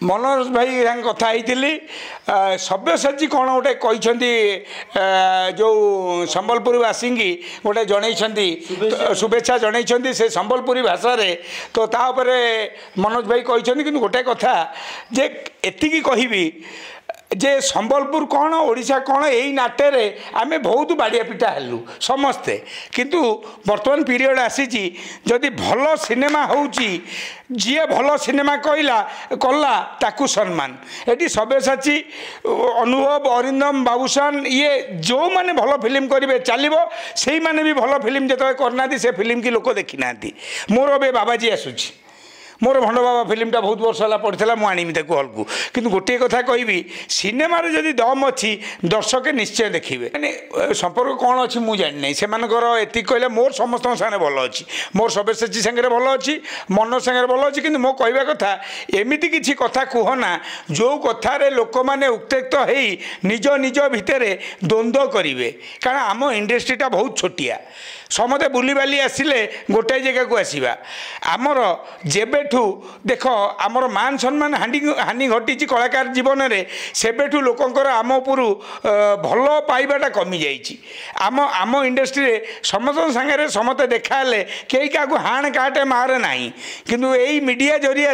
मनोज भाई कथा सब्यसाची कौन गोटे कहते जो संबलपुरवासी गोटे जनई शुभेच्छा जनई से संबलपुरी भाषा रे तो तापर मनोज भाई कहते कि गोटे कथा जे एति कहबी जे संबलपुर कौन ओडिशा कौन यही नाट्य आमे बहुत बाड़िया पिटा हेलु समस्ते किंतु वर्तमान पीरियड आसी जदि भल सिनेमा होउची जी भल सिनेमा कहला कला ताकू सम्मान एटी सब्यसाची अनुभव अरिंदम बाबूशान ये जो माने भल फिल्म करेंगे चलो से माने भी भल फिल्म जो करना से फिल्म की लोक देखी ना मोर ए बाबाजी आसूची मोर भंड बाबा फिल्मटा बहुत वर्ष है पड़ा मुझे आनी हल को किंतु गोटे कथा कहबी सिनेमार जदि दम अच्छी दर्शक निश्चय देखिए मैंने संपर्क कौन अच्छी मुझे जानी से एति कहले मोर समस्त सागे भल अच्छी मोर सब्यसाची सागर भल अच्छी मन सागर भल अच्छी कि मो कहवा कथा एमती किसी कथा कहना जो कथार लोक मैंने उत्तेक्त हो निज निज भितर द्वंद्व करेंगे कारण आम इंडस्ट्रीटा बहुत छोटिया समते बुलीबाली आसिले गोटे जगह को आसवा आमर जेबेठू देख आमर मान सम्मान हानि घटी कलाकार जीवन में सेबेठू लोकंकर आम उपर भल पाइबाटा कमी जाइए आम आम इंडस्ट्री समस्त सागर समते देखाले कई क्या हाण काटे मारे ना किंतु यही मीडिया जरिया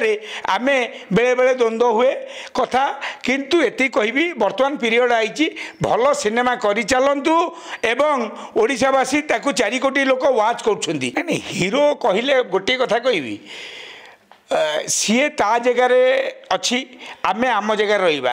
आमे बेले बेले द्वंद्व हुए कथा किंतु एति कहबी वर्तमान पीरियड आई भल सिनेमा करि चलंतु एवं ओडिशावासी ताकू 4 कोटी लोक वाच कर हीरो कहले गोटे कथा कहबी सी ता जगार अच्छी आमे आम जगार रहिबा।